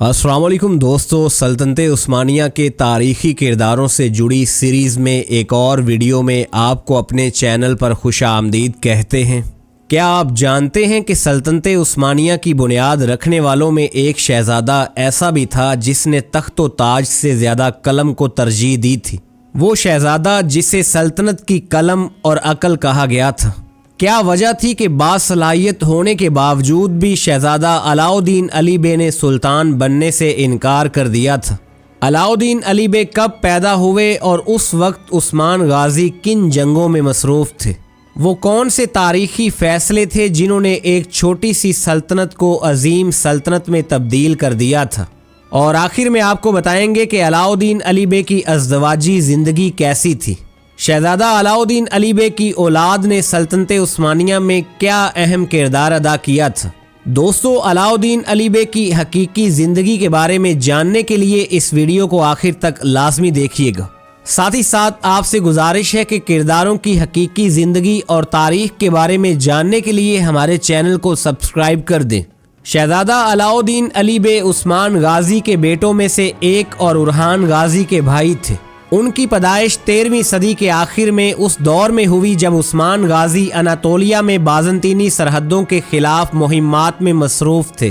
अस्सलाम वालेकुम दोस्तों, सल्तनत उस्मानिया के तारीख़ी किरदारों से जुड़ी सीरीज़ में एक और वीडियो में आपको अपने चैनल पर खुशामदीद कहते हैं। क्या आप जानते हैं कि सल्तनत उस्मानिया की बुनियाद रखने वालों में एक शहज़ादा ऐसा भी था जिसने तख्त व ताज से ज़्यादा कलम को तरजीह दी थी। वो शहज़ादा जिसे सल्तनत की कलम और अकल कहा गया था। क्या वजह थी कि बासलाहियत होने के बावजूद भी शहज़ादा अलाउद्दीन अली बे ने सुल्तान बनने से इनकार कर दिया था। अलाउद्दीन अली बे कब पैदा हुए और उस वक्त उस्मान गाजी किन जंगों में मसरूफ़ थे? वो कौन से तारीख़ी फ़ैसले थे जिन्होंने एक छोटी सी सल्तनत को अजीम सल्तनत में तब्दील कर दिया था? और आखिर में आपको बताएंगे कि अलाउद्दीन अली बे की अज़दवाजी ज़िंदगी कैसी थी। शहज़ादा अलाउद्दीन अली बे की औलाद ने सल्तनत उस्मानिया में क्या अहम किरदार अदा किया था। दोस्तों, अलाउद्दीन अली बे की हकीकी ज़िंदगी के बारे में जानने के लिए इस वीडियो को आखिर तक लाजमी देखिएगा। साथ ही साथ आपसे गुजारिश है कि किरदारों की हकीकी ज़िंदगी और तारीख़ के बारे में जानने के लिए हमारे चैनल को सब्सक्राइब कर दें। शहज़ादा अलाउद्दीन अली बे उस्मान गाजी के बेटों में से एक और उरहान गाजी के भाई थे। उनकी पैदाइश 13वीं सदी के आखिर में उस दौर में हुई जब उस्मान गाजी अनातोलिया में बाज़ंतीनी सरहदों के खिलाफ मुहिम्मात में मसरूफ़ थे।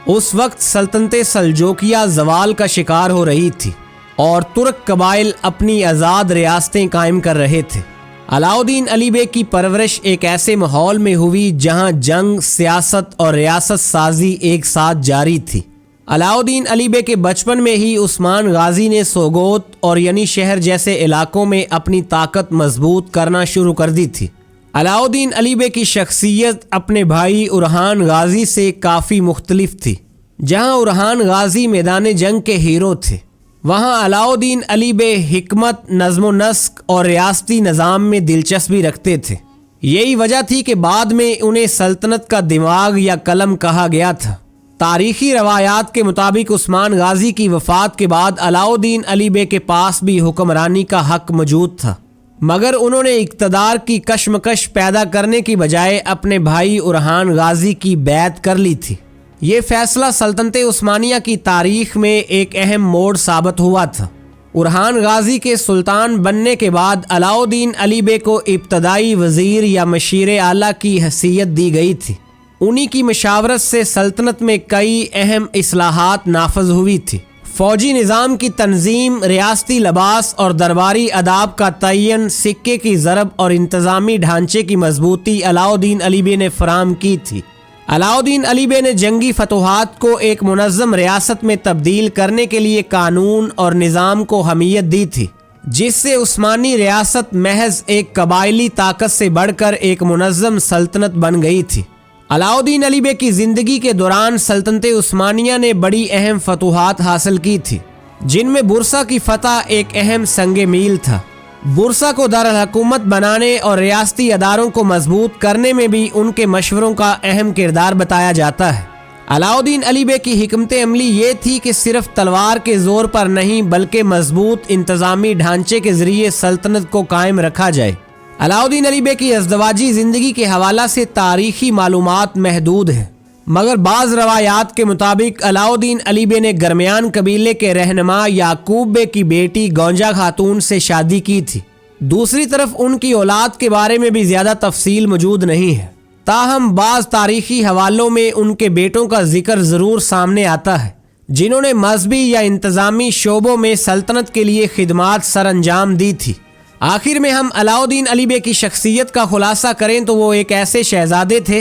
उस वक्त सल्तनत सल्जोकिया ज़वाल का शिकार हो रही थी और तुर्क कबाइल अपनी आज़ाद रियासतें कायम कर रहे थे। अलाउद्दीन अली बे की परवरिश एक ऐसे माहौल में हुई जहां जंग, सियासत और रियासत साजी एक साथ जारी थी। अलाउद्दीन अली बे के बचपन में ही उस्मान गाजी ने सोगोत और यनी शहर जैसे इलाकों में अपनी ताकत मजबूत करना शुरू कर दी थी। अलाउद्दीन अली बे की शख्सियत अपने भाई उरहान गाजी से काफ़ी मुख्तलिफ थी। जहां उरहान गाजी मैदान जंग के हीरो थे, वहां अलाउद्दीन अली बे हिकमत, नज़्म नस्क और रियासती निज़ाम में दिलचस्पी रखते थे। यही वजह थी कि बाद में उन्हें सल्तनत का दिमाग या कलम कहा गया था। तारीख़ी रवायात के मुताबिक उस्मान गाजी की वफ़ात के बाद अलाउद्दीन अली बे के पास भी हुक्मरानी का हक़ मौजूद था, मगर उन्होंने इक़्तिदार की कशमकश पैदा करने की बजाय अपने भाई उरहान गाजी की बैत कर ली थी। ये फ़ैसला सल्तनत उस्मानिया की तारीख़ में एक अहम मोड़ साबित हुआ था। उरहान गाजी के सुल्तान बनने के बाद अलाउद्दीन अली बे को इब्तदाई वज़ीर या मशीर आला की हैसियत दी गई थी। उन्हीं की मशावरत से सल्तनत में कई अहम इस्लाहात नाफज हुई थी। फ़ौजी निज़ाम की तंजीम, रियासती लिबास और दरबारी अदाब का तयन, सिक्के की ज़रब और इंतज़ामी ढांचे की मजबूती अलाउद्दीन अली बे ने फराहम की थी। अलाउद्दीन अली बे ने जंगी फतूहात को एक मुनज़्ज़म रियासत में तब्दील करने के लिए कानून और निज़ाम को हमीयत दी थी, जिससे उस्मानी रियासत महज एक कबायली ताकत से बढ़कर एक मुनज़्ज़म सल्तनत बन गई थी। अलाउद्दीन अली बे की ज़िंदगी के दौरान सल्तनत उस्मानिया ने बड़ी अहम फतूहात हासिल की थी, जिनमें बुरसा की फ़तह एक अहम संगे मील था। बुरसा को दारुल हुकूमत बनाने और रियासती अदारों को मजबूत करने में भी उनके मशवरों का अहम किरदार बताया जाता है। अलाउद्दीन अली बे की हिकमत अमली ये थी कि सिर्फ तलवार के ज़ोर पर नहीं बल्कि मजबूत इंतज़ामी ढांचे के ज़रिए सल्तनत को कायम रखा जाए। अलाउद्दीन अली बे की अज़दवाजी ज़िंदगी के हवाला से तारीख़ी मालूमात महदूद हैं, मगर बाज़ रवायात के मुताबिक अलाउद्दीन अली बे ने गरमियान कबीले के रहनुमा याकूब बे की बेटी गौंजा खातून से शादी की थी। दूसरी तरफ उनकी औलाद के बारे में भी ज़्यादा तफसील मौजूद नहीं है, ताहम बाज़ तारीख़ी हवालों में उनके बेटों का जिक्र ज़रूर सामने आता है, जिन्होंने मजहबी या इंतज़ामी शोबों में सल्तनत के लिए खिदमात सर अंजाम दी थी। आखिर में हम अलाउद्दीन अली बे की शख्सियत का खुलासा करें तो वो एक ऐसे शहजादे थे।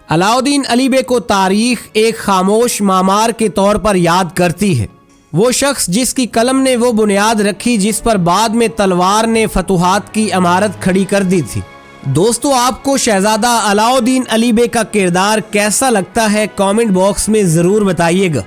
अलाउद्दीन अली बे को तारीख़ एक खामोश मामार के तौर पर याद करती है। वो शख्स जिसकी कलम ने वो बुनियाद रखी जिस पर बाद में तलवार ने फतूहात की इमारत खड़ी कर दी थी। दोस्तों, आपको शहजादा अलाउद्दीन अली बे का किरदार कैसा लगता है? कमेंट बॉक्स में ज़रूर बताइएगा।